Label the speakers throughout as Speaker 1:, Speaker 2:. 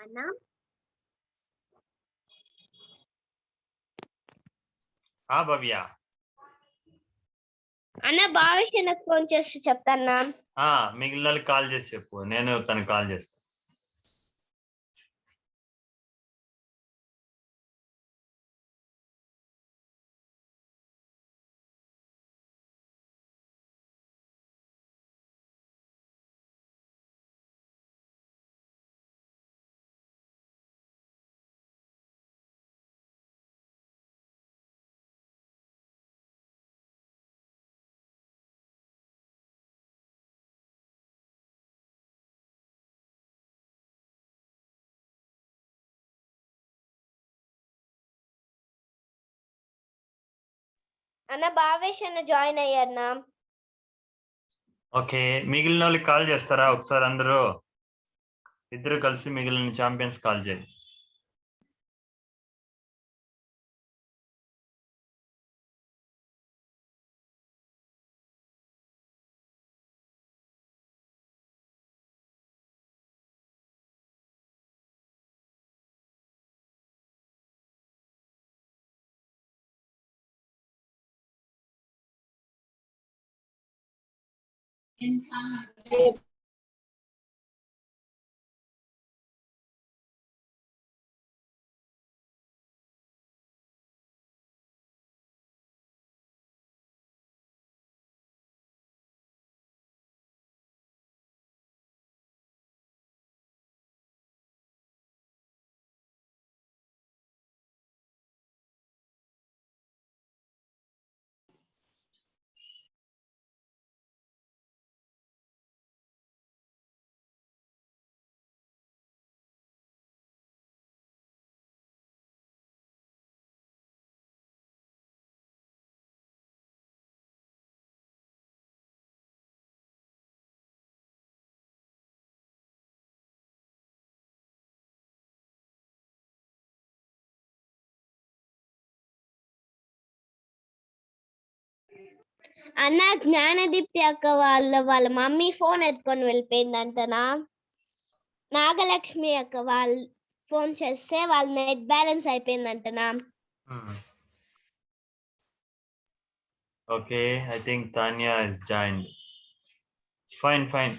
Speaker 1: Anna,
Speaker 2: భవ్య
Speaker 1: అన్న భావేష్ నాకు phone చేసి చెప్తాన్నా.
Speaker 2: మిగిలిన వాళ్ళకి కాల్ చేసి చెప్పు, నేను తనకి కాల్ చేస్తాను.
Speaker 1: అన్న భావేష్ అన్న జాయిన్ అయ్యారన్నా.
Speaker 2: ఓకే, మిగిలిన వాళ్ళకి కాల్ చేస్తారా ఒకసారి? అందరూ ఇద్దరు కలిసి మిగిలిన ఛాంపియన్స్ కాల్ చేయండి.
Speaker 1: అన్న జ్ఞానదీప్తి అక్క వాళ్ళ మమ్మీ ఫోన్ ఎత్తుకొని వెళ్ళిపోయిందంటనా. నాగలక్ష్మి అక్క వాళ్ళు ఫోన్ చేస్తే వాళ్ళ నెట్ బ్యాలెన్స్ అయిపోయిందంటనా.
Speaker 2: Okay, I think Tanya is joined. Fine.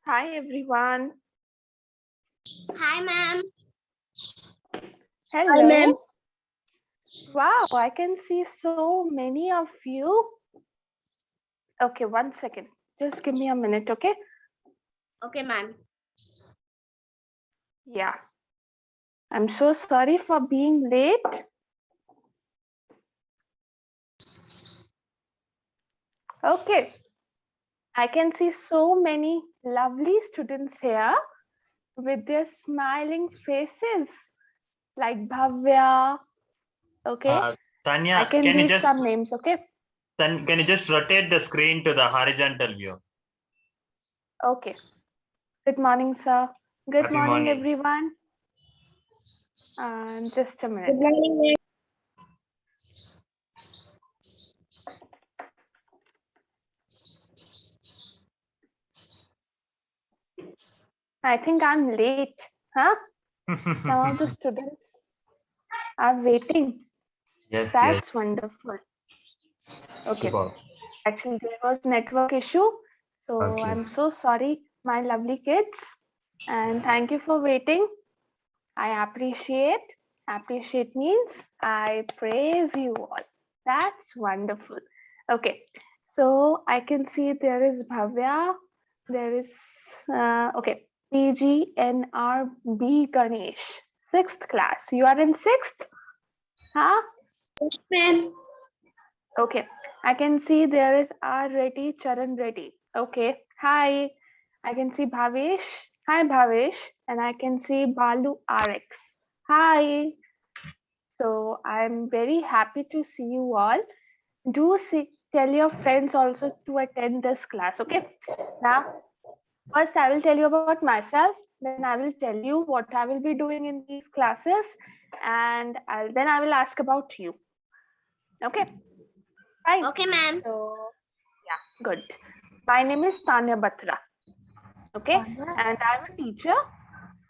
Speaker 3: Hi everyone.
Speaker 1: Hi ma'am.
Speaker 3: Hello.
Speaker 1: Hi, ma'am.
Speaker 3: Wow, I can see so many of you. Okay, 1 second. Just give me a minute, okay?
Speaker 1: Okay ma'am.
Speaker 3: Yeah. I'm so sorry for being late. Okay. I can see so many lovely students here with their smiling faces, like Bhavya. Okay.
Speaker 2: Tanya,
Speaker 3: I can
Speaker 2: can you
Speaker 3: read
Speaker 2: just
Speaker 3: some names, okay?
Speaker 2: Then can you just rotate the screen to the horizontal view?
Speaker 3: Okay. Good morning, sir. Good
Speaker 2: Happy
Speaker 3: morning,
Speaker 2: morning.
Speaker 3: everyone. Just a minute.
Speaker 1: Good morning, ma'am.
Speaker 3: I think I'm late. Huh? Some of the students are waiting.
Speaker 2: Yes,
Speaker 3: That's
Speaker 2: yes.
Speaker 3: wonderful. Okay.
Speaker 2: Super.
Speaker 3: Actually, there was network issue. So
Speaker 2: Okay.
Speaker 3: I'm so sorry, my lovely kids. And thank you for waiting. I appreciate. Appreciate means I praise you all. That's wonderful. Okay. So I can see there is Bhavya. There is, okay, PGNRB Ganesh, 6th class. You are in 6th? Huh?
Speaker 1: Yes, ma'am.
Speaker 3: Okay, I can see there is R Reddy, Charan Reddy. Okay, hi. I can see Bhavesh. Hi, Bhavesh. And I can see Balu RX. Hi. So I'm very happy to see you all. Do tell your friends also to attend this class. Okay. Now, first I will tell you about myself. Then I will tell you what I will be doing in these classes, and then I will ask about you. Okay. Fine.
Speaker 1: Okay, ma'am.
Speaker 3: So, yeah, good. My name is Tanya Batra. Okay, and I'm a teacher.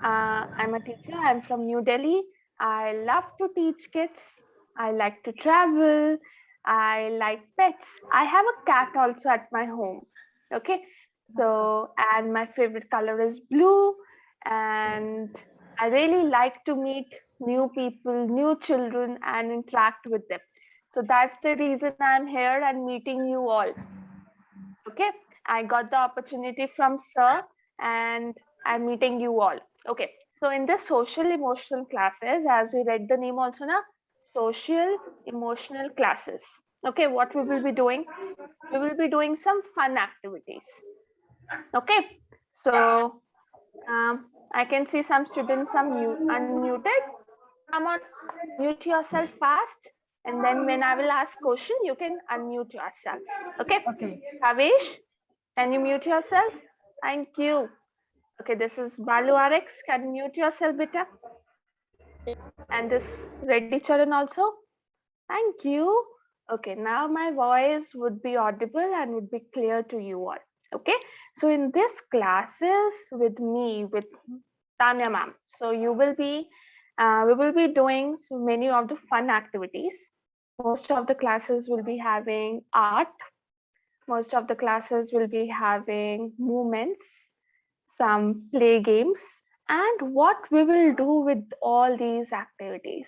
Speaker 3: I'm from New Delhi. I love to teach kids. I like to travel. I like pets. I have a cat also at my home. Okay, so and my favorite color is blue. And I really like to meet new people, new children, and interact with them. So that's the reason I'm here and meeting you all. Okay, I got the opportunity from sir and I'm meeting you all. Okay, so in the social emotional classes, as you read the name also na, social emotional classes. Okay, what we will be doing? We will be doing some fun activities. Okay, so I can see some students are unmuted. Come on, mute yourself fast, and then when I will ask question, you can unmute yourself. Okay.
Speaker 4: Okay.
Speaker 3: Havesh, can you mute yourself? Thank you. Okay, this is Balu RX. Can you mute yourself, beta? And this Reddy Charan also. Thank you. Okay, now my voice would be audible and would be clear to you all. Okay, so in this classes with me, with Tanya ma'am, so you will be, we will be doing so many of the fun activities. Most of the classes will be having art. Most of the classes will be having movements, some play games, and what we will do with all these activities,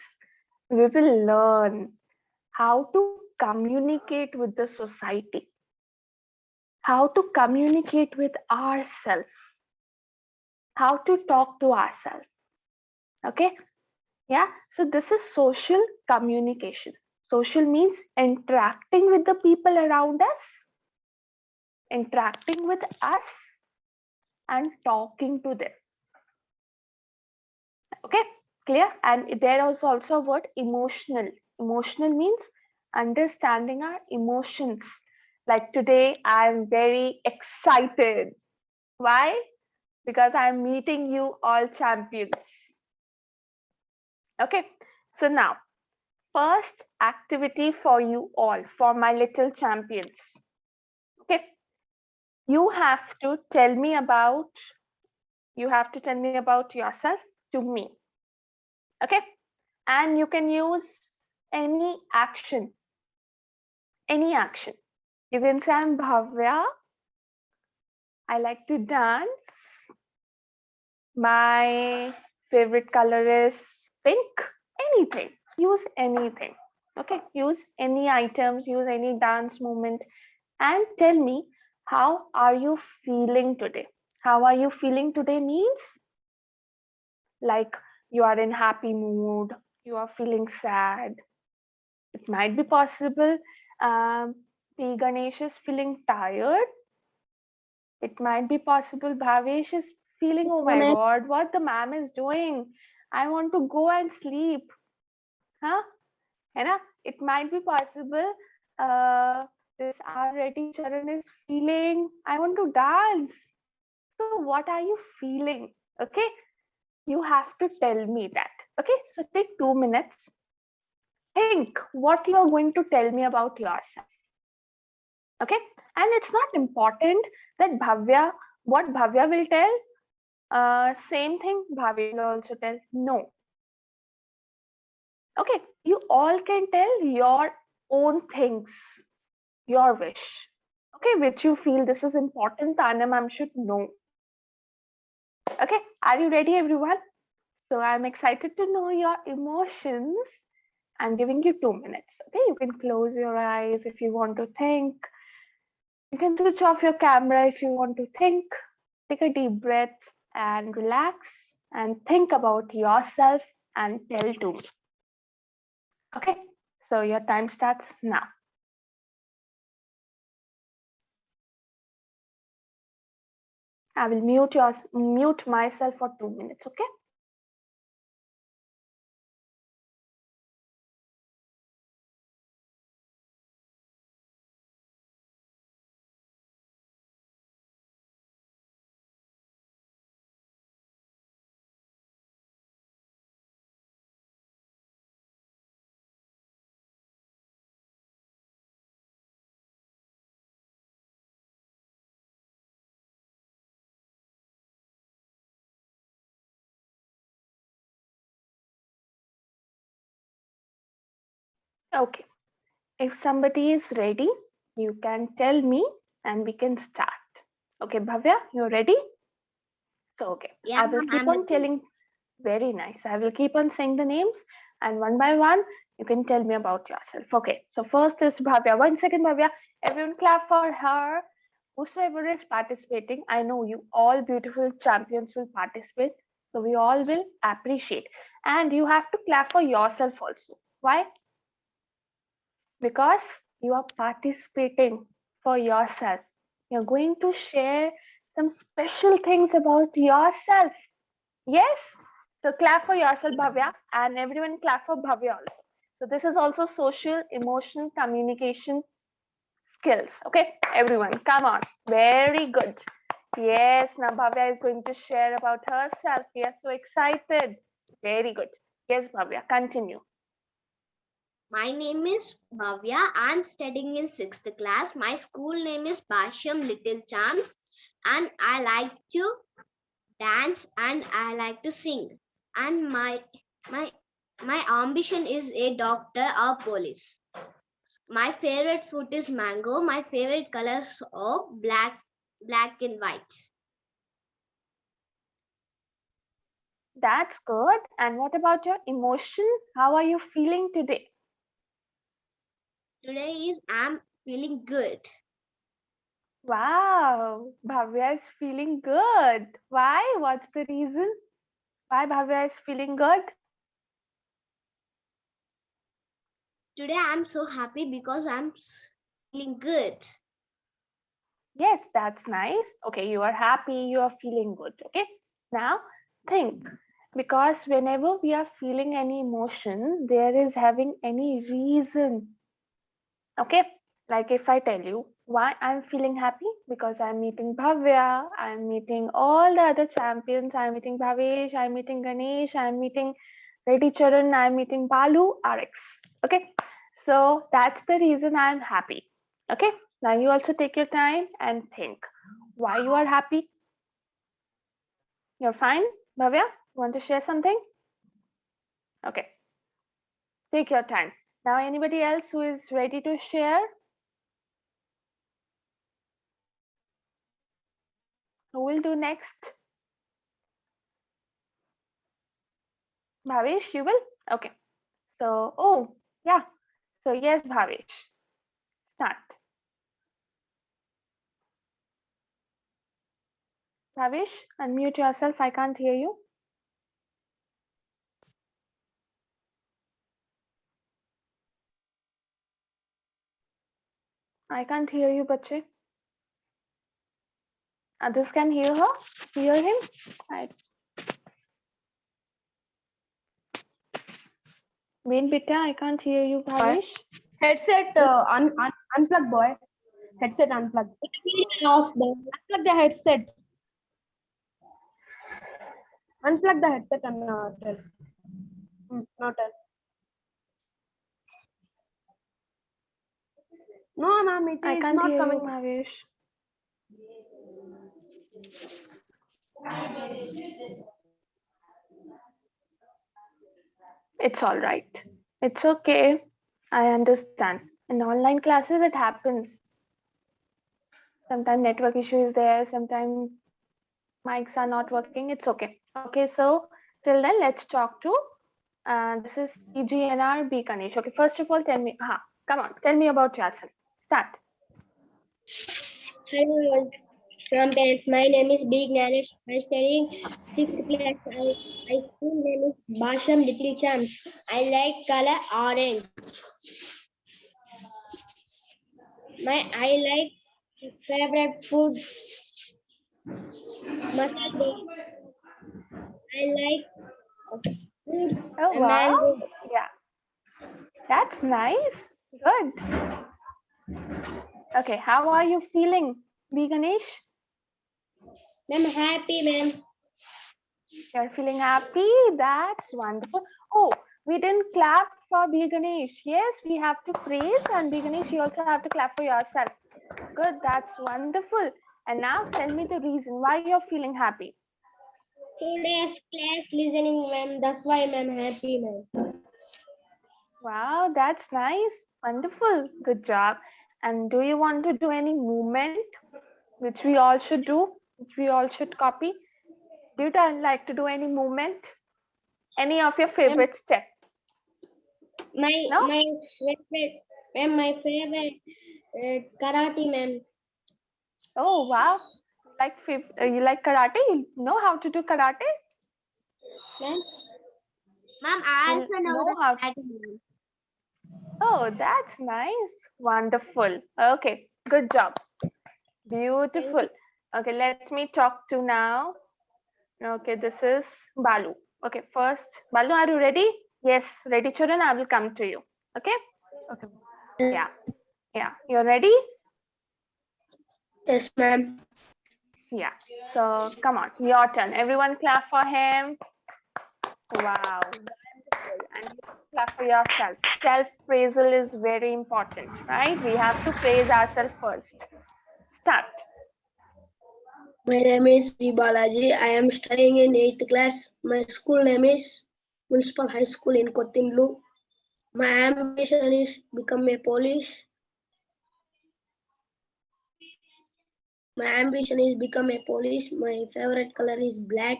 Speaker 3: we will learn how to communicate with the society, how to communicate with ourselves, how to talk to ourselves. Okay, yeah, so this is social communication. Social means interacting with the people around us, interacting with us, and talking to them. Okay, clear? And there is also a word emotional. Emotional means understanding our emotions. Like today, I'm very excited. Why? Because I'm meeting you all champions. Okay, so now, first activity for you all, for my little champions. Okay, you have to tell me about yourself to me. Okay, and you can use any action. Any action. You can say I'm Bhavya. I like to dance. My favorite color is pink. Anything. Use anything. Okay. Use any items, use any dance movement, and tell me, how are you feeling today? How are you feeling today means like you are in happy mood, you are feeling sad. It might be possible P. Ganesh is feeling tired. It might be possible Bhavesh is feeling, oh my God, what the ma'am is doing. I want to go and sleep. Huh? It might be possible This our Reddy Charan is feeling, I want to dance. So what are you feeling? Okay, you have to tell me that. Okay, so take 2 minutes. Think what you are going to tell me about yourself. Okay, and it's not important that what Bhavya will tell, same thing Bhavi will also tell. No. Okay, you all can tell your own things, your wish. Okay, which you feel this is important, Tanya ma'am should know. Okay, are you ready, everyone? So I'm excited to know your emotions. I'm giving you 2 minutes. Okay, you can close your eyes if you want to think. You can switch off your camera if you want to think. Take a deep breath and relax and think about yourself and tell to me. Okay, so your time starts now. I will mute myself for 2 minutes. Okay. Okay. If somebody is ready, you can tell me and we can start. Okay, Bhavya, you're ready? So, okay,
Speaker 1: Yeah,
Speaker 3: I will
Speaker 1: ma'am,
Speaker 3: keep
Speaker 1: I'm
Speaker 3: on
Speaker 1: ready.
Speaker 3: telling. Very nice. I will keep on saying the names and one by one, you can tell me about yourself. Okay, so first is Bhavya. 1 second, Bhavya. Everyone clap for her. Whosoever is participating, I know you all beautiful champions will participate. So we all will appreciate. And you have to clap for yourself also. Why? Because you are participating for yourself. You're going to share some special things about yourself. Yes? So clap for yourself, Bhavya, and everyone clap for Bhavya also. So this is also social, emotional communication skills. Okay, everyone, come on. Very good. Yes, now Bhavya is going to share about herself. We are so excited. Very good. Yes, Bhavya, continue.
Speaker 1: My name is Bhavya. I'm studying in 6th class. My school name is Basham Little Champs, and I like to dance and I like to sing. And my my ambition is a doctor or police. My favorite food is mango. My favorite colors are black and white.
Speaker 3: That's good. And what about your emotion? How are you feeling today?
Speaker 1: Today is I'm feeling good.
Speaker 3: Wow, Bhavya is feeling good. Why? What's the reason? Why Bhavya is feeling good?
Speaker 1: Today I'm so happy because I'm feeling good.
Speaker 3: Yes, that's nice. Okay, you are happy, you are feeling good. Okay, now think, because whenever we are feeling any emotion, there is having any reason. Okay, like if I tell you why I'm feeling happy, because I'm meeting Bhavya, I'm meeting all the other champions, I'm meeting Bhavesh, I'm meeting Ganesh, I'm meeting Reddy Charan, I'm meeting Balu, RX. Okay, so that's the reason I'm happy. Okay, now you also take your time and think why you are happy. You're fine, Bhavya? Want to share something? Okay, take your time. Now, anybody else who is ready to share? Who will do next? Bhavesh, you will? Okay. So, oh, yeah. So, yes, Bhavesh, start. Bhavesh, unmute yourself. I can't hear you. I can't hear you, bache. Others can hear her, hear him. Main beta, I can't hear you, Bhavesh.
Speaker 4: Headset unplug, boy. Headset unplug.
Speaker 1: Off the
Speaker 4: Unplug the headset. Unplug the headset and tell. No tell. No, ma'am, it
Speaker 3: I
Speaker 4: is
Speaker 3: can't
Speaker 4: not
Speaker 3: hear
Speaker 4: coming.
Speaker 3: you, Mahesh. It's all right. It's okay. I understand. In online classes, it happens. Sometimes network issue is there. Sometimes mics are not working. It's okay. Okay, so till then, let's talk to. This is TGNR B Ganesh. Okay, first of all, tell me. Come on, tell me about yourself. Start.
Speaker 1: Hello, parents. My name is B. Ganesh. I'm studying 6th class. My school name is Basham Little Champs. I like color orange. I like favorite food masala dosa. I like fruit
Speaker 3: Oh wow.
Speaker 1: mango.
Speaker 3: Yeah. That's nice. Good. Okay, how are you feeling, B Ganesh?
Speaker 1: I'm happy, ma'am.
Speaker 3: You're feeling happy? That's wonderful. Oh, we didn't clap for B Ganesh. Yes, we have to praise, and B Ganesh, you also have to clap for yourself. Good, that's wonderful. And now tell me the reason why you're feeling happy.
Speaker 1: Today's class listening, ma'am. That's why I'm happy, ma'am.
Speaker 3: Wow, that's nice. Wonderful. Good job. And do you want to do any movement which we all should do, which we all should copy? Do you like to do any movement? Any of your favorite steps?
Speaker 1: My
Speaker 3: No?
Speaker 1: favorite, ma'am. My favorite karate, ma'am.
Speaker 3: Oh, wow. You like karate? You know how to do karate?
Speaker 1: Ma'am, I
Speaker 3: You
Speaker 1: also know
Speaker 3: know
Speaker 1: the
Speaker 3: how.
Speaker 1: karate, ma'am.
Speaker 3: Oh, that's nice. Wonderful. Okay, good job. Beautiful. Okay, let me talk to now. Okay, this is Balu. Okay, first, Balu, are you ready? Yes, ready, children. I will come to you. Okay?
Speaker 4: Okay.
Speaker 3: Yeah. Yeah. You're ready?
Speaker 1: Yes, ma'am.
Speaker 3: Yeah. So come on, your turn. Everyone clap for him. Wow. Wonderful. And you clap for yourself. Self-praisal is very important, right? We have to praise ourselves first. Start.
Speaker 5: My name is V. Balaji. I am studying in 8th class. My school name is Municipal High School in Kotimlu. My ambition is become a police. My ambition is become a police. My favorite color is black.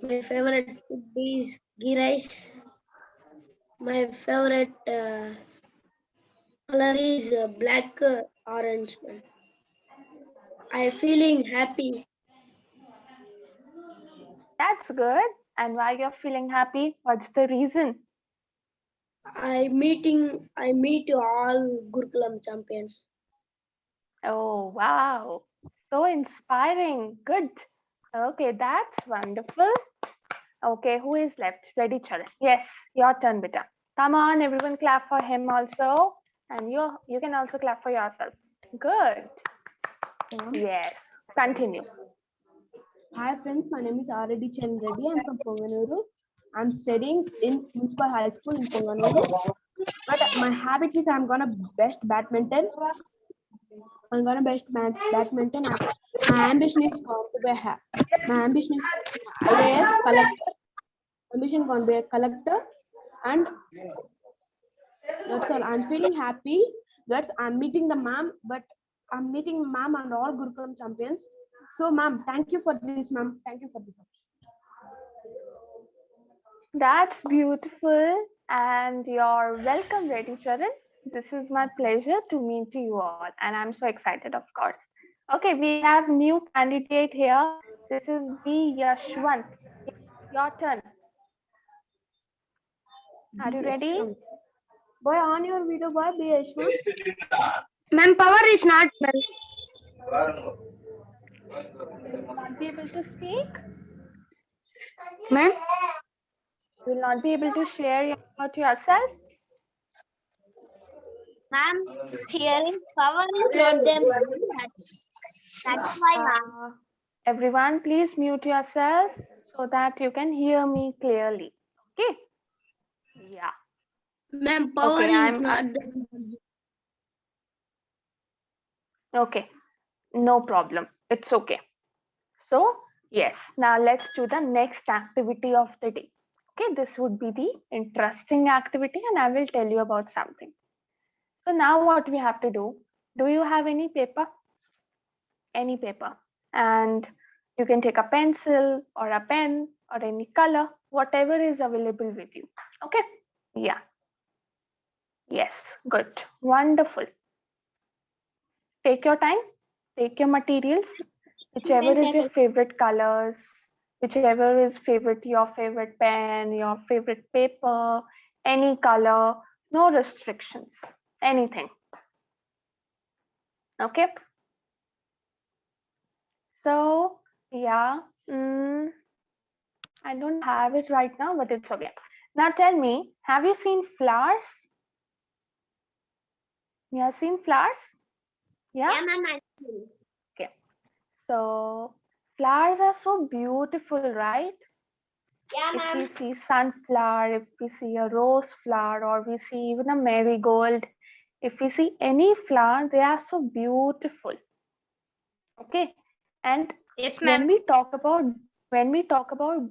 Speaker 5: My favorite food is ghee rice. My favorite color is black orange. I feeling happy.
Speaker 3: That's good. And why you're feeling happy? What's the reason?
Speaker 5: I meet all Gurukulam champions.
Speaker 3: Oh, wow. So inspiring. Good. Okay, that's wonderful. Okay, who is left? Ready, children? Yes, your turn, beta. Come on, everyone clap for him also. And you can also clap for yourself. Good. Yes, continue.
Speaker 4: Hi friends, my name is R.D. Chen Reddy. I'm from Ponganuru. I'm studying in Municipal High School in Ponganuru. But my habit is I'm gonna best badminton. I'm gonna best badminton. My ambition is going to be my ambition is IAS collector. Ambition going to be a collector, and that's all. I'm feeling happy. I'm meeting the ma'am, but I'm meeting ma'am and all Gurukulam champions. So ma'am, thank you for this, ma'am. Thank you for this.
Speaker 3: That's beautiful. And you're welcome, ready, children. This is my pleasure to meet you all. And I'm so excited, of course. Okay, we have new candidate here. This is B. Yashwant. Your turn. Are you ready?
Speaker 4: Boy, on your video, boy, be Ashwant.
Speaker 5: Ma'am, power is not.
Speaker 3: You will not be able to speak.
Speaker 5: Ma'am,
Speaker 3: You will not be able to share about yourself.
Speaker 1: Ma'am, here is power is not there. That's why, ma'am.
Speaker 3: Everyone, please mute yourself so that you can hear me clearly. Okay. Yeah.
Speaker 5: Ma'am, power
Speaker 3: Okay,
Speaker 5: is
Speaker 3: I'm
Speaker 5: not there.
Speaker 3: okay. No problem. It's okay. So, yes, now let's do the next activity of the day. Okay, this would be the interesting activity, and I will tell you about something. So, now what we have to do you have any paper? Any paper. And you can take a pencil or a pen or any color, whatever is available with you. Okay, yeah. Yes, good, wonderful. Take your time, take your materials, whichever is your favorite colors, whichever is favorite, your favorite pen, your favorite paper, any color, no restrictions, anything. Okay. So, yeah, I don't have it right now, but it's okay. Now tell me, have you seen flowers? You have seen flowers? Yeah?
Speaker 1: Yeah, ma'am. I see.
Speaker 3: Okay. So, flowers are so beautiful, right?
Speaker 1: Yeah,
Speaker 3: If we
Speaker 1: ma'am.
Speaker 3: see sunflower, if we see a rose flower, or we see even a marigold, if we see any flower, they are so beautiful. Okay. And
Speaker 1: Yes,
Speaker 3: when we talk about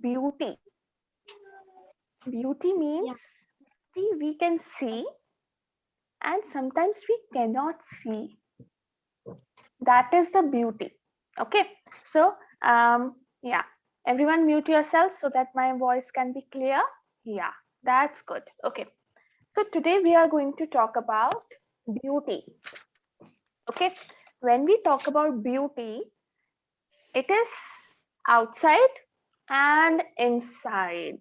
Speaker 3: beauty, beauty means we can see and sometimes we cannot see. That is the beauty. Okay. So yeah, everyone mute yourself so that my voice can be clear. Yeah, that's good. Okay. So today we are going to talk about beauty. Okay. When we talk about beauty, it is outside and inside.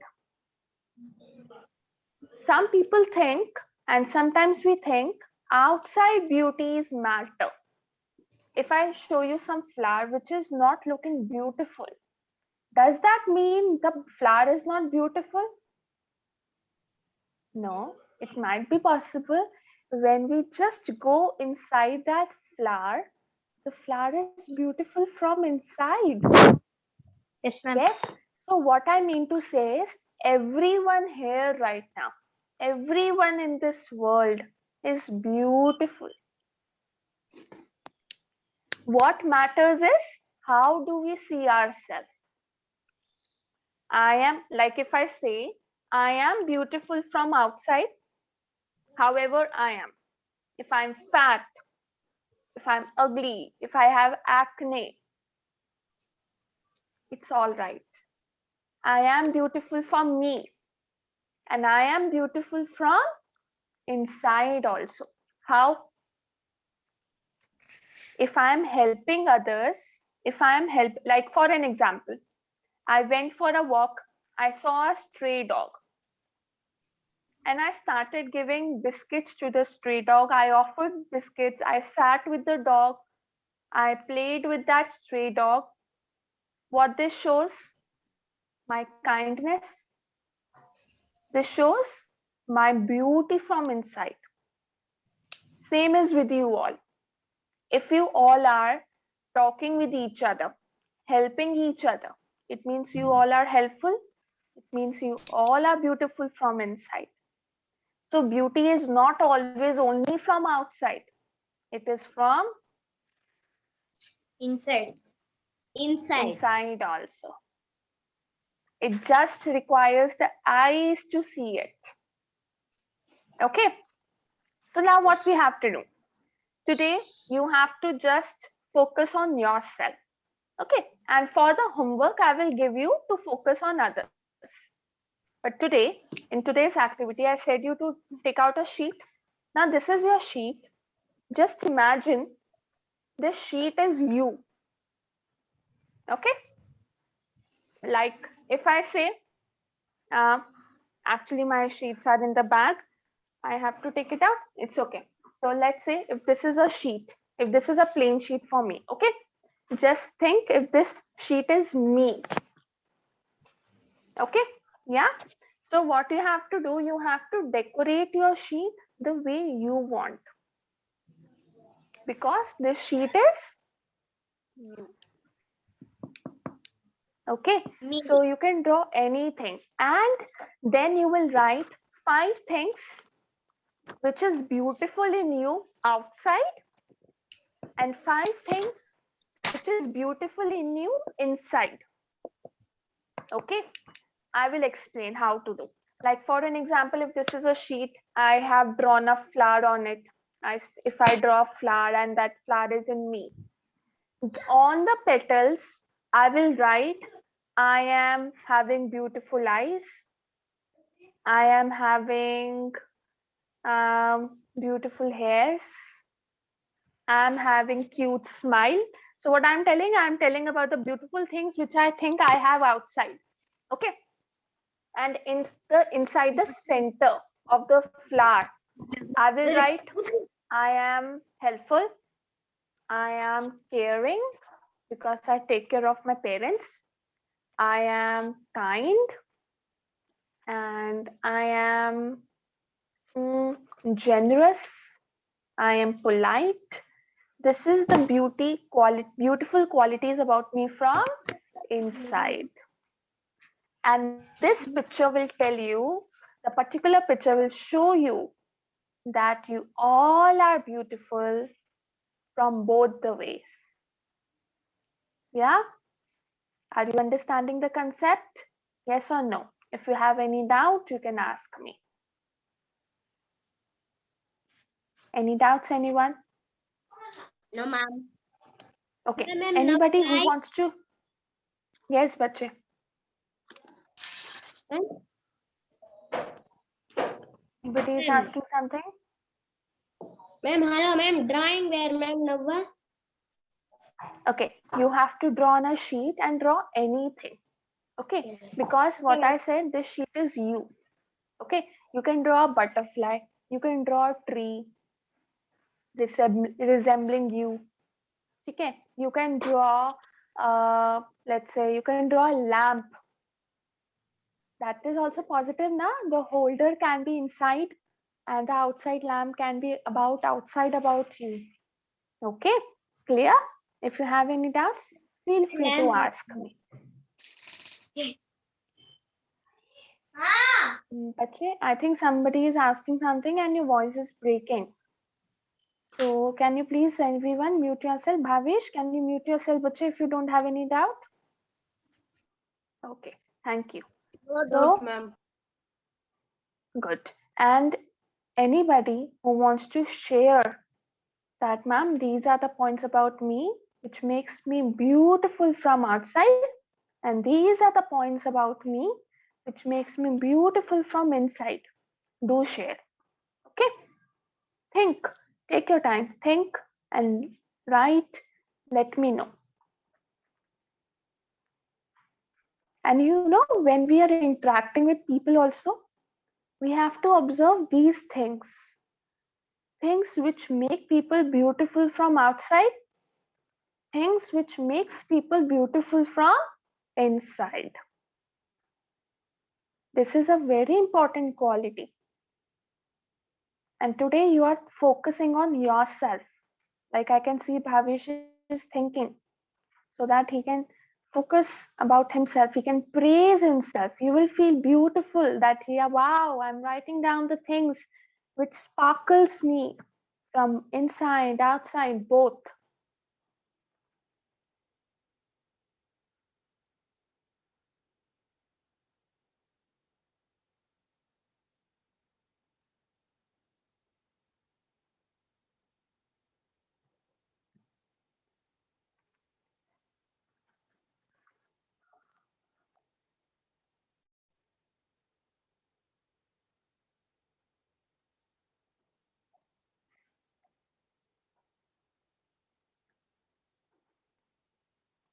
Speaker 3: Some people think, and sometimes we think, outside beauties matter. If I show you some flower which is not looking beautiful, does that mean the flower is not beautiful? No, it might be possible. When we just go inside that flower, the flower is beautiful from inside.
Speaker 1: Yes, ma'am.
Speaker 3: Yes. So what I mean to say is everyone here right now, everyone in this world is beautiful. What matters is how do we see ourselves? I am, like if I say, I am beautiful from outside, however I am. If I'm fat, if I'm ugly, if I have acne, it's all right. I am beautiful for me, and I am beautiful from inside also. How? If I am helping others, if I am like for an example, I went for a walk, I saw a stray dog, and I started giving biscuits to the stray dog. I offered biscuits, I sat with the dog, I played with that stray dog. What this shows? My kindness. This shows my beauty from inside. Same is with you all. If you all are talking with each other, helping each other, it means you all are helpful. It means you all are beautiful from inside. So beauty is not always only from outside. It is from
Speaker 1: Inside.
Speaker 3: inside also. It just requires the eyes to see it. Okay. So now what we have to do? Today, you have to just focus on yourself. Okay. And for the homework, I will give you to focus on others. But today, in today's activity, I said you to take out a sheet. Now, this is your sheet. Just imagine this sheet is you. Okay. Like if I say, actually, my sheets are in the bag, I have to take it out. It's okay. So let's say if this is a sheet, if this is a plain sheet for me, okay? Just think if this sheet is me. Okay? Yeah? So what you have to do, you have to decorate your sheet the way you want. because this sheet is you. Okay,
Speaker 1: Me.
Speaker 3: so you can draw anything and then you will write 5 things which is beautiful in you outside and 5 things which is beautiful in you inside. Okay, I will explain how to do. Like for an example, if this is a sheet, I have drawn a flower on it. If I draw a flower and that flower is in me, on the petals, I will write, I am having beautiful eyes. I am having beautiful hairs. I'm having cute smile. So what I'm telling about the beautiful things which I think I have outside. Okay. And inside the center of the flower, I will write, I am helpful. I am caring because I take care of my parents. I am kind and I am generous. I am polite. This is the beautiful qualities about me from inside. And this picture will tell you, the particular picture will show you that you all are beautiful from both the ways. Yeah? Are you understanding the concept? Yes or no? If you have any doubt, you can ask me. Any doubts, anyone?
Speaker 1: No, ma'am.
Speaker 3: Okay.
Speaker 1: Ma'am,
Speaker 3: Anybody
Speaker 1: now
Speaker 3: who wants to? Yes, bache. Anybody is
Speaker 1: Ma'am.
Speaker 3: asking something?
Speaker 1: Ma'am, hello, ma'am. Drawing where, ma'am? Now,
Speaker 3: Okay, you have to draw on a sheet and draw anything. Okay, because what I said, this sheet is you. Okay, you can draw a butterfly, you can draw a tree resembling you. Okay, you can draw, let's say, you can draw a lamp. That is also positive now. The holder can be inside and the outside lamp can be outside about you. Okay, clear? If you have any doubts, feel free to ask me. Bache, I think somebody is asking something and your voice is breaking. So can you please everyone mute yourself? Bhavish, can you mute yourself, Bache, if you don't have any doubt? Okay, thank you.
Speaker 1: no
Speaker 3: So,
Speaker 1: doubt, ma'am.
Speaker 3: good. And anybody who wants to share that, ma'am, these are the points about me which makes me beautiful from outside, and these are the points about me which makes me beautiful from inside. Do share. Okay, think, take your time, think and write, let me know. And you know, when we are interacting with people also, we have to observe these things which make people beautiful from outside, things which makes people beautiful from inside. This is a very important quality. And today you are focusing on yourself. Like I can see Bhavish is thinking so that he can focus about himself. He can praise himself. You will feel beautiful that, yeah, wow, I'm writing down the things which sparkles me from inside, outside, both.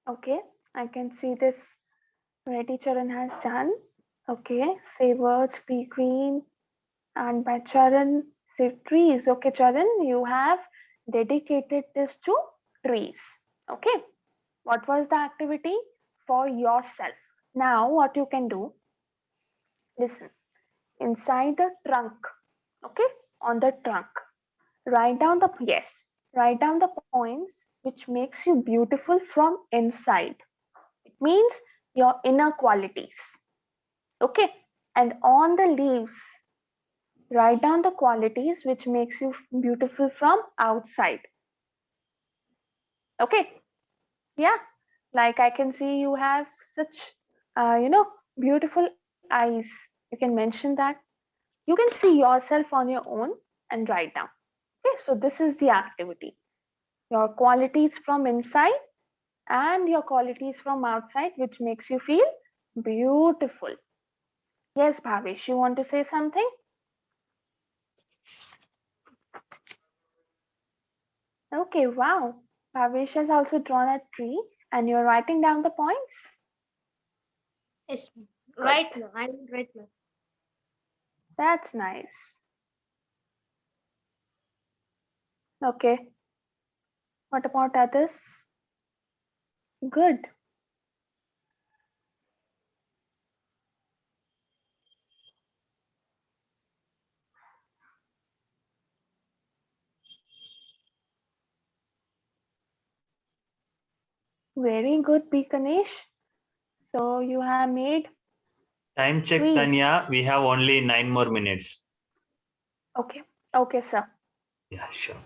Speaker 3: Okay, I can see this already Charan has done. Okay, say words, be green, and by Charan, say trees. Okay, Charan, you have dedicated this to trees. Okay, what was the activity? For yourself. Now, what you can do, listen, inside the trunk, okay, on the trunk, write down the, yes, write down the points which makes you beautiful from inside. It means your inner qualities. Okay, and on the leaves, write down the qualities which makes you beautiful from outside. Okay, yeah, like I can see you have such, beautiful eyes. You can mention that. You can see yourself on your own and write down. Okay, so this is the activity. Your qualities from inside and your qualities from outside, which makes you feel beautiful. Yes, Bhavesh, you want to say something? Okay, wow. Bhavesh has also drawn a tree and you're writing down the points.
Speaker 1: Yes, right now. I will write now.
Speaker 3: That's nice. Okay, what about others? Good. Very good, P. Ganesh. So you have made
Speaker 2: Time check,
Speaker 3: trees.
Speaker 2: Tanya. We have only 9 more minutes.
Speaker 3: Okay, okay, sir.
Speaker 2: Yeah, sure.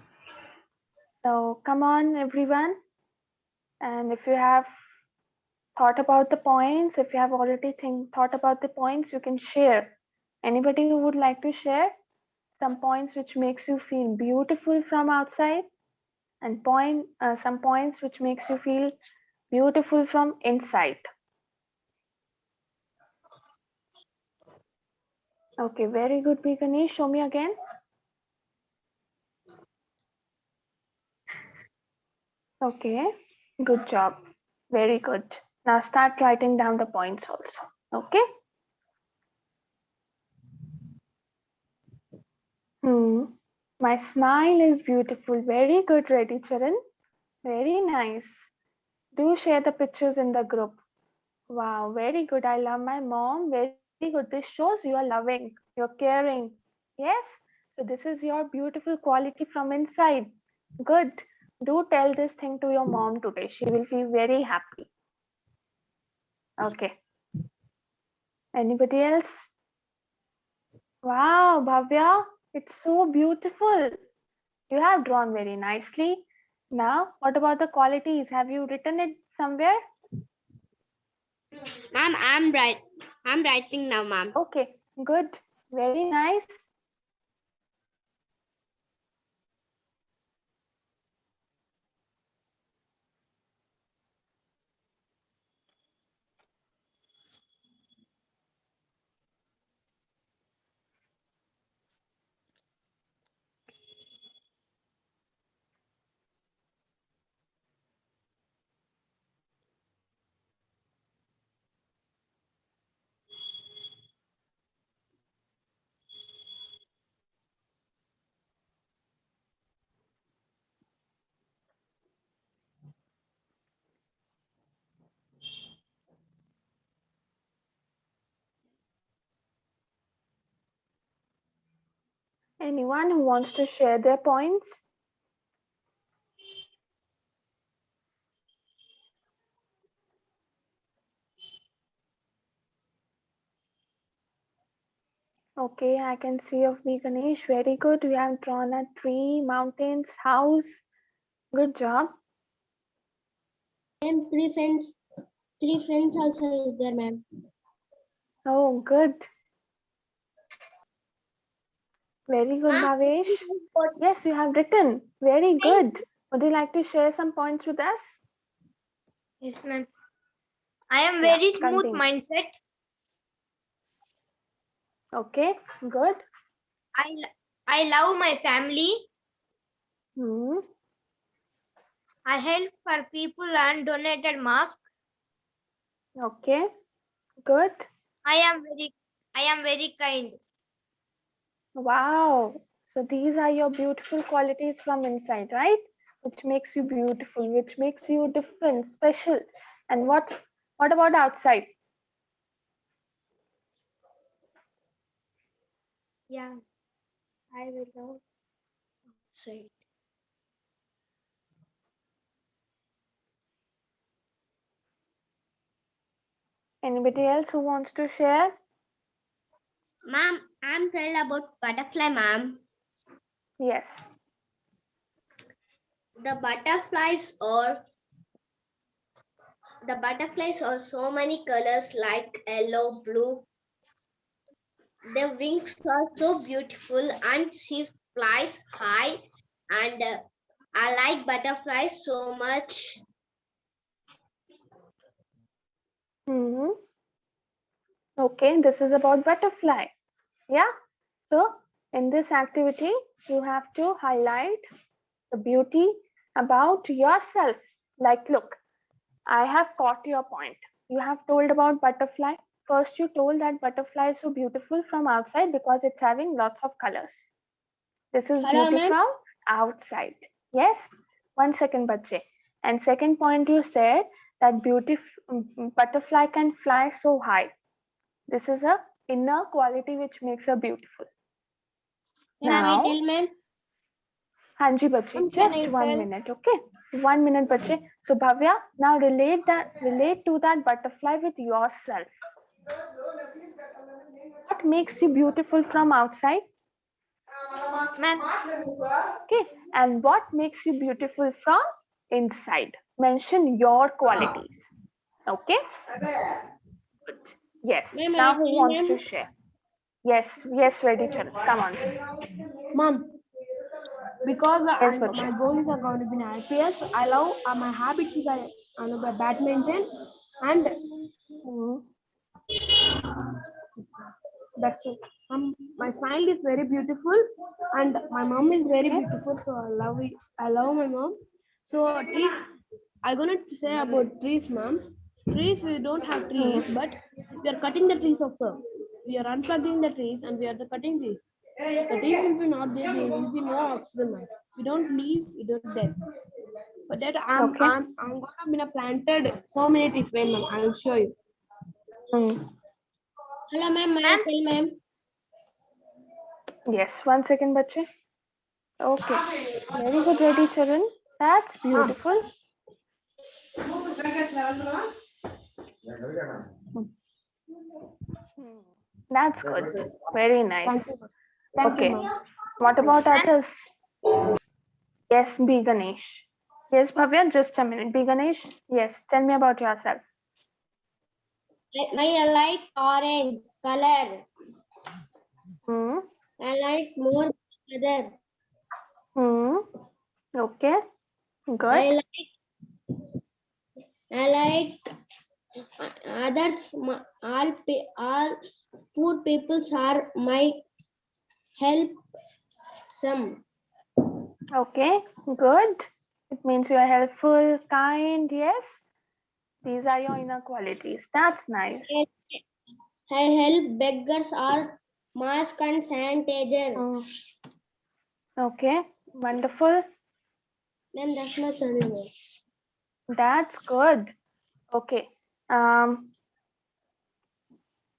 Speaker 3: So come on, everyone. And if you have thought about the points, if you have already thought about the points, you can share. Anybody who would like to share some points which makes you feel beautiful from outside, and some points which makes you feel beautiful from inside. Okay, very good, Bigani. Show me again. Okay, good job. Very good. Now start writing down the points also. Okay. My smile is beautiful. Very good, Reddy Charan. Very nice. Do share the pictures in the group. Wow, very good. I love my mom. Very good. This shows you are loving, you're caring. Yes. So this is your beautiful quality from inside. Good. Do tell this thing to your mom today. She will feel very happy. Okay. Anybody else? Wow, Bhavya, it's so beautiful. You have drawn very nicely. Now, what about the qualities? Have you written it somewhere?
Speaker 1: Ma'am, I'm writing now, ma'am.
Speaker 3: Okay, good. Very nice. Anyone who wants to share their points? Okay, I can see of me, Ganesh. Very good. We have drawn a tree, mountains, house. Good job.
Speaker 5: And three friends also is there, ma'am.
Speaker 3: Oh, good. Very good,
Speaker 1: Ma'am,
Speaker 3: Bhavesh. Yes, you have written. Very good. Would you like to share some points with us?
Speaker 1: yes, ma'am. I am
Speaker 3: Yeah,
Speaker 1: very smooth
Speaker 3: continue.
Speaker 1: mindset.
Speaker 3: Okay, good.
Speaker 1: I love my family.
Speaker 3: Hmm.
Speaker 1: I help for people and donated mask.
Speaker 3: Okay, good.
Speaker 1: I am very kind.
Speaker 3: Wow. So these are your beautiful qualities from inside, right? Which makes you beautiful, which makes you different, special. And what about outside?
Speaker 1: Yeah, I will love outside.
Speaker 3: Anybody else who wants to share?
Speaker 1: Ma'am, I'm tell about butterfly, ma'am.
Speaker 3: Yes.
Speaker 1: The butterflies are so many colors like yellow, blue. Their wings are so beautiful and she flies high and I like butterflies so much.
Speaker 3: Hmm. Okay, this is about butterfly. Yeah. So in this activity, you have to highlight the beauty about yourself. Like, look, I have caught your point. You have told about butterfly. First, you told that butterfly is so beautiful from outside because it's having lots of colors. This is
Speaker 5: Hello,
Speaker 3: beauty
Speaker 5: ma'am.
Speaker 3: from outside. Yes. 1 second, bache. And second point, you said that butterfly can fly so high. This is a inner quality which makes her beautiful.
Speaker 5: Can I
Speaker 3: Now,
Speaker 5: tell, ma'am?
Speaker 3: Hanji bache,
Speaker 5: Can
Speaker 3: just
Speaker 5: I
Speaker 3: 1
Speaker 5: tell?
Speaker 3: minute, okay? 1 minute, bache. So Bhavya, now relate to that butterfly with yourself. What makes you beautiful from outside?
Speaker 1: Ma'am,
Speaker 3: Okay, and what makes you beautiful from inside? Mention your qualities. Okay. Yes.
Speaker 5: Ma'am, I
Speaker 3: Now
Speaker 5: tell,
Speaker 3: who wants to
Speaker 5: ma'am.
Speaker 3: share? Yes, ready, Charan. Come on.
Speaker 4: Mom, because
Speaker 3: Yes, bache.
Speaker 4: my goals are going to be an IPS, I love my habits is badminton, and
Speaker 3: Hmm.
Speaker 4: that's it. My smile is very beautiful, and my mom is very
Speaker 3: Okay.
Speaker 4: beautiful. So I love it. I love my mom. So trees. I'm gonna say about trees, ma'am. Trees, we don't have trees, but we are cutting the trees also. We are unplugging the trees, and we are the cutting trees. The trees will be not there. There will be no oxygen. Ma'am. We don't leave. We don't death. But that
Speaker 3: Okay.
Speaker 4: I'm gonna be planted so many trees. Wait, ma'am. I'll show you.
Speaker 3: Hmm.
Speaker 5: Hello, ma'am. I tell, ma'am.
Speaker 3: Yes, 1 second, bache. Okay. Very good, ready, Charan. That's beautiful. That's good. Very nice.
Speaker 4: Thank you. Thank
Speaker 3: Okay.
Speaker 4: you, ma'am.
Speaker 3: What about others? Yes, B Ganesh. Yes, Bhavya, just a minute. B Ganesh. Yes, tell me about yourself.
Speaker 5: I like orange color.
Speaker 3: Hmm.
Speaker 5: I like more color.
Speaker 3: Hmm. Okay. Good.
Speaker 5: I like others. All poor peoples are my help. Some.
Speaker 3: Okay. Good. It means you are helpful, kind. Yes. These are your inner qualities. That's nice.
Speaker 5: I help beggars or mask and sanitizer.
Speaker 3: Hmm. Okay. Wonderful.
Speaker 5: Then that's my channel.
Speaker 3: That's good. Okay.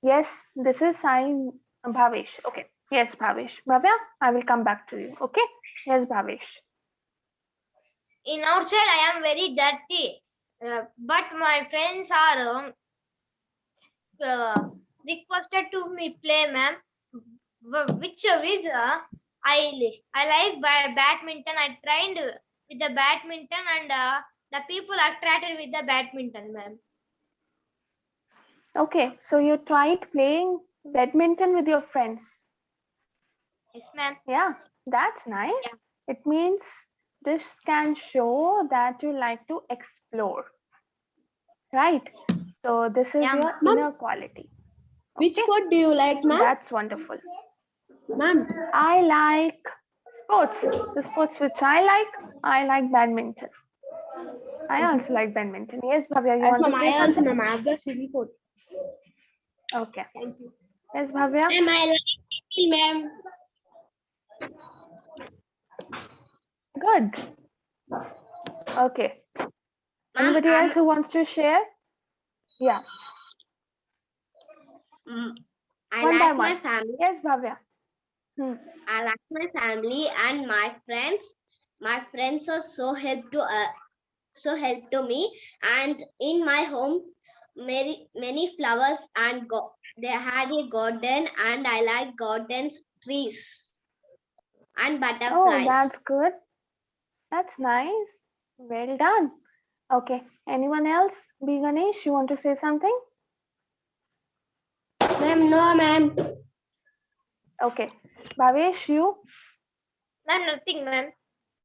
Speaker 3: Yes, this is sign Bhavesh. Okay. Yes, Bhavesh. Bhavya, I will come back to you. Okay. Yes, Bhavesh.
Speaker 1: in outside I am very dirty, but my friends are requested to me play, ma'am. Which is I like badminton. I trained with the badminton and the people attracted with the badminton, ma'am.
Speaker 3: Okay. So you tried playing badminton with your friends.
Speaker 1: Yes, ma'am.
Speaker 3: Yeah, that's nice.
Speaker 1: Yeah.
Speaker 3: It means this can show that you like to explore. Right. So this is
Speaker 1: Yeah,
Speaker 3: your
Speaker 4: ma'am.
Speaker 3: inner quality.
Speaker 4: Which
Speaker 3: Okay.
Speaker 4: sport do you like, ma'am?
Speaker 3: That's wonderful.
Speaker 4: Ma'am,
Speaker 3: I like sports. The sports which I like badminton. I also like badminton. Yes, Bhavya, you want to say
Speaker 4: I also,
Speaker 3: something?
Speaker 4: ma'am, I have the chili coat.
Speaker 3: Okay.
Speaker 4: Thank you.
Speaker 3: Yes, Bhavya.
Speaker 5: Ma'am, I like it, ma'am.
Speaker 3: Good. Okay. Anybody else who wants to share? Yeah.
Speaker 1: I
Speaker 3: One by
Speaker 1: like my
Speaker 3: one.
Speaker 1: family.
Speaker 3: Yes, Bhavya.
Speaker 1: I like my family and my friends. My friends are so help to me. And in my home, many flowers and they had a garden, and I like gardens, trees, and
Speaker 3: Oh,
Speaker 1: butterflies.
Speaker 3: that's good. That's nice. Well done. Okay. Anyone else? B. Ganesh, you want to say something?
Speaker 5: Ma'am, no, ma'am.
Speaker 3: Okay. Bhavesh, you?
Speaker 1: Ma'am, nothing, ma'am.